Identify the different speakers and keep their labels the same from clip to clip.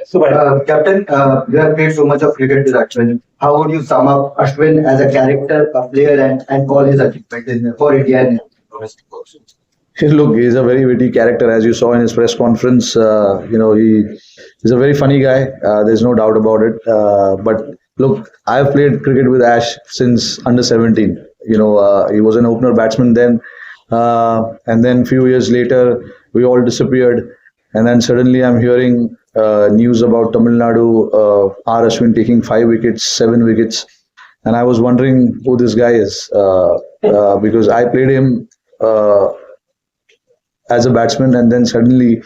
Speaker 1: So, Captain, you have played so much of cricket with Ashwin. How would you sum up Ashwin as a character, a player, and all his achievements for India and domestic also?
Speaker 2: Look, he's a very witty character, as you saw in his press conference. He's a very funny guy. There's no doubt about it. But look, I've played cricket with Ash since under 17. He was an opener batsman then, and then few years later, we all disappeared, and then suddenly I'm hearing news about Tamil Nadu, R. Ashwin taking 5 wickets, 7 wickets, and I was wondering who this guy is because I played him. As a batsman, and then suddenly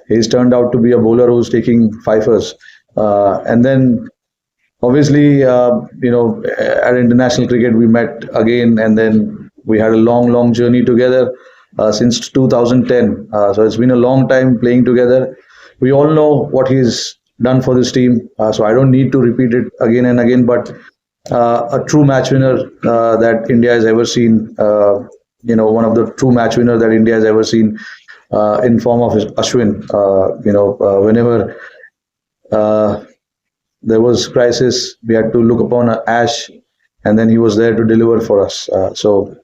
Speaker 2: he's turned out to be a bowler who's taking fifers. And then obviously, at international cricket we met again, and then we had a long, long journey together since 2010. So it's been a long time playing together. We all know what he's done for this team, so I don't need to repeat it again and again. But a true match winner that India has ever seen. One of the true match winners that India has ever seen in form of Ashwin. Whenever uh, there was crisis, we had to look upon Ash, and then he was there to deliver for us. So,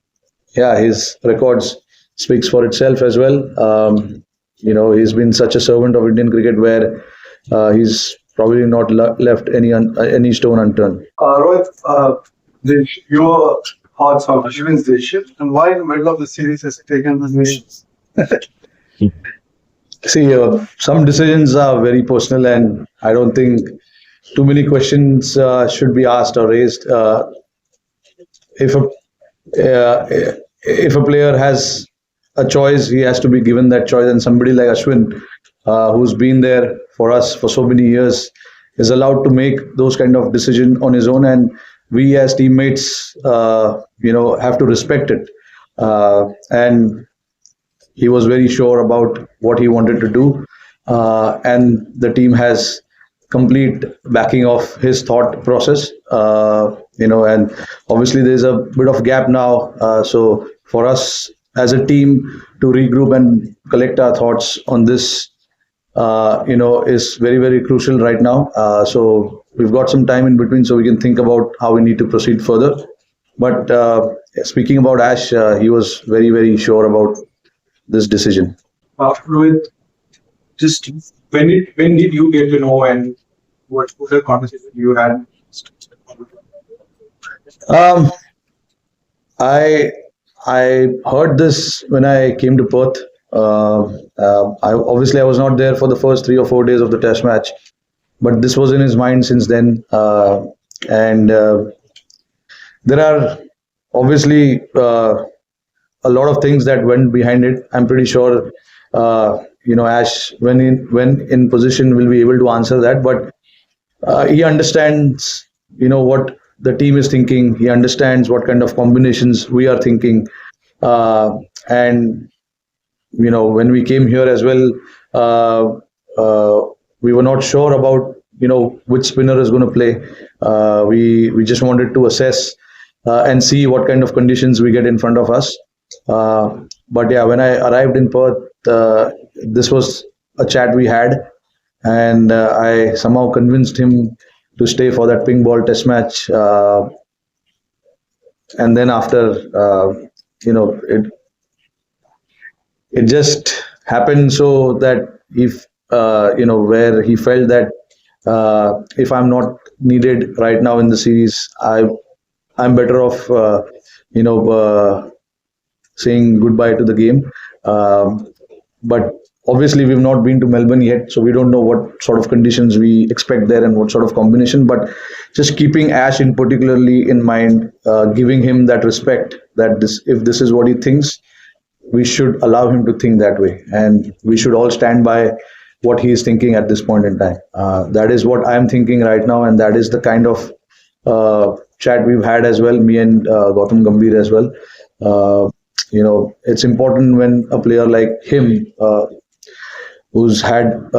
Speaker 2: yeah, his records speaks for itself as well. He's been such a servant of Indian cricket where he's probably not left any stone unturned.
Speaker 3: Rohit, your thoughts on Ashwin's decision and why in the middle of the series has he taken this decision?
Speaker 2: See, some decisions are very personal, and I don't think too many questions should be asked or raised. If a if a player has a choice, he has to be given that choice. And somebody like Ashwin, who's been there for us for so many years, is allowed to make those kind of decision on his own, and we as teammates, have to respect it. And he was very sure about what he wanted to do, and the team has complete backing of his thought process. And obviously there's a bit of gap now, so for us as a team to regroup and collect our thoughts on this, is very, very crucial right now. So we've got some time in between, so we can think about how we need to proceed further. But speaking about Ash, he was very, very sure about this decision.
Speaker 3: Rohit, just when did you get to know and what was the conversation you had?
Speaker 2: Um, I I heard this when I came to Perth. I was not there for the first 3 or 4 days of the Test match, but this was in his mind since then. And There are obviously a lot of things that went behind it. I'm pretty sure, Ash, when in position, will be able to answer that. But he understands, what the team is thinking. He understands what kind of combinations we are thinking, and when we came here as well, uh, we were not sure about which spinner is going to play. We just wanted to assess and see what kind of conditions we get in front of us. But yeah, when I arrived in Perth, this was a chat we had, and I somehow convinced him to stay for that pink ball test match. And then after, it just happened so that if where he felt that if I'm not needed right now in the series, I'm better off you know saying goodbye to the game. But obviously, we've not been to Melbourne yet, so we don't know what sort of conditions we expect there and what sort of combination. But just keeping Ash in particularly in mind, giving him that respect that if this is what he thinks, we should allow him to think that way, and we should all stand by what he is thinking at this point in time. That is what I'm thinking right now, and that is the kind of chat we've had as well, me and Gautam Gambhir as well. It's important when a player like him, who's had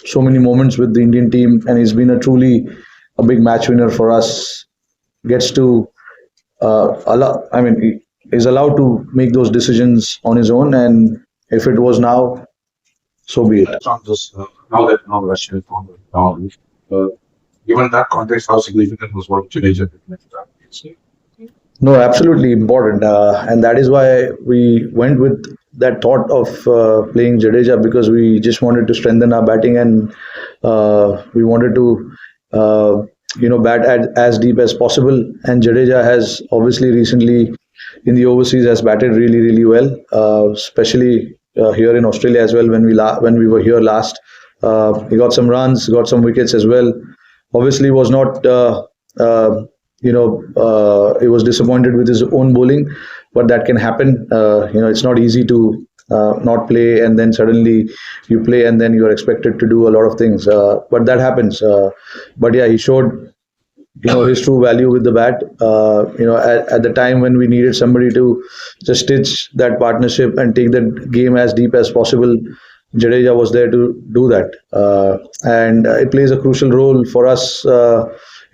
Speaker 2: so many moments with the Indian team, and he's been a big match winner for us, gets to allow. I mean, he is allowed to make those decisions on his own. And if it was now, so be it.
Speaker 4: That's not just now that Ashwin is on down. Given that context, how significant was what Jadeja did in that case?
Speaker 2: No, absolutely important, and that is why we went with that thought of playing Jadeja, because we just wanted to strengthen our batting, and we wanted to, uh, bat as deep as possible. And Jadeja has obviously recently in the overseas has batted really, really well, especially here in Australia as well. When we were here last, he got some runs, got some wickets as well. Obviously, was not. He was disappointed with his own bowling, but that can happen. It's not easy to not play and then suddenly you play and then you are expected to do a lot of things. But that happens. But yeah, he showed his true value with the bat. At the time when we needed somebody to just stitch that partnership and take that game as deep as possible, Jadeja was there to do that, and it plays a crucial role for us.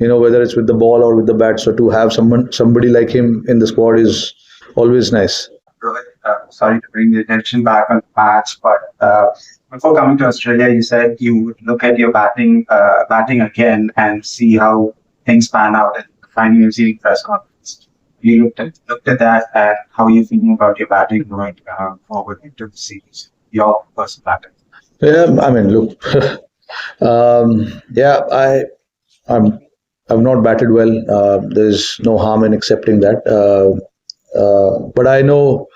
Speaker 2: Whether it's with the ball or with the bat. So to have somebody like him in the squad is always nice.
Speaker 5: Rohit, sorry to bring the attention back on the match, but before coming to Australia, you said you would look at your batting again and see how things pan out in the final New Zealand press conference. You looked at that, and how are you feeling about your batting going forward into the series? Your personal batting.
Speaker 2: Yeah, I mean, look, yeah, I'm I've not batted well. There's no harm in accepting that. But I know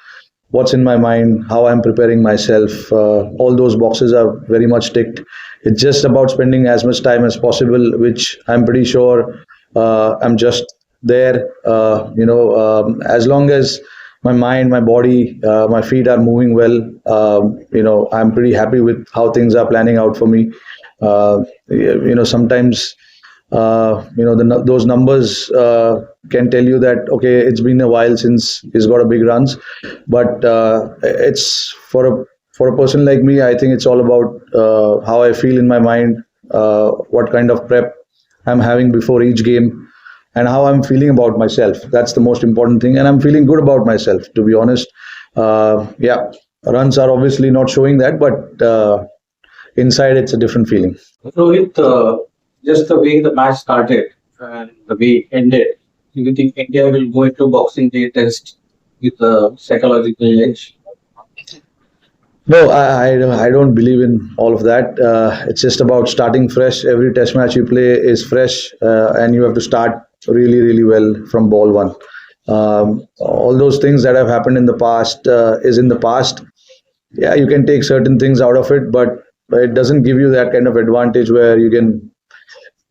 Speaker 2: what's in my mind, how I'm preparing myself. All those boxes are very much ticked. It's just about spending as much time as possible, which I'm pretty sure I'm just there. As long as my mind, my body, my feet are moving well, I'm pretty happy with how things are planning out for me. Sometimes those numbers can tell you that okay, it's been a while since he's got a big runs, but it's for a person like me. I think it's all about how I feel in my mind, what kind of prep I'm having before each game, and how I'm feeling about myself. That's the most important thing, and I'm feeling good about myself, to be honest. Yeah, runs are obviously not showing that, but inside it's a different feeling.
Speaker 6: Rohit, just the way the match started and the way it ended, do you think India will go into Boxing Day test with a psychological edge?
Speaker 2: No, I don't believe in all of that. It's just about starting fresh. Every test match you play is fresh, and you have to start really, really well from ball one. All those things that have happened in the past is in the past. Yeah, you can take certain things out of it, but it doesn't give you that kind of advantage where you can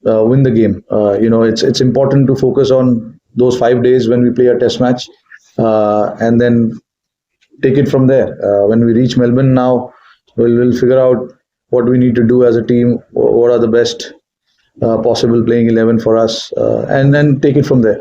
Speaker 2: win the game. It's important to focus on those 5 days when we play a test match, and then take it from there. When we reach Melbourne now, we'll figure out what we need to do as a team, what are the best possible playing 11 for us, and then take it from there.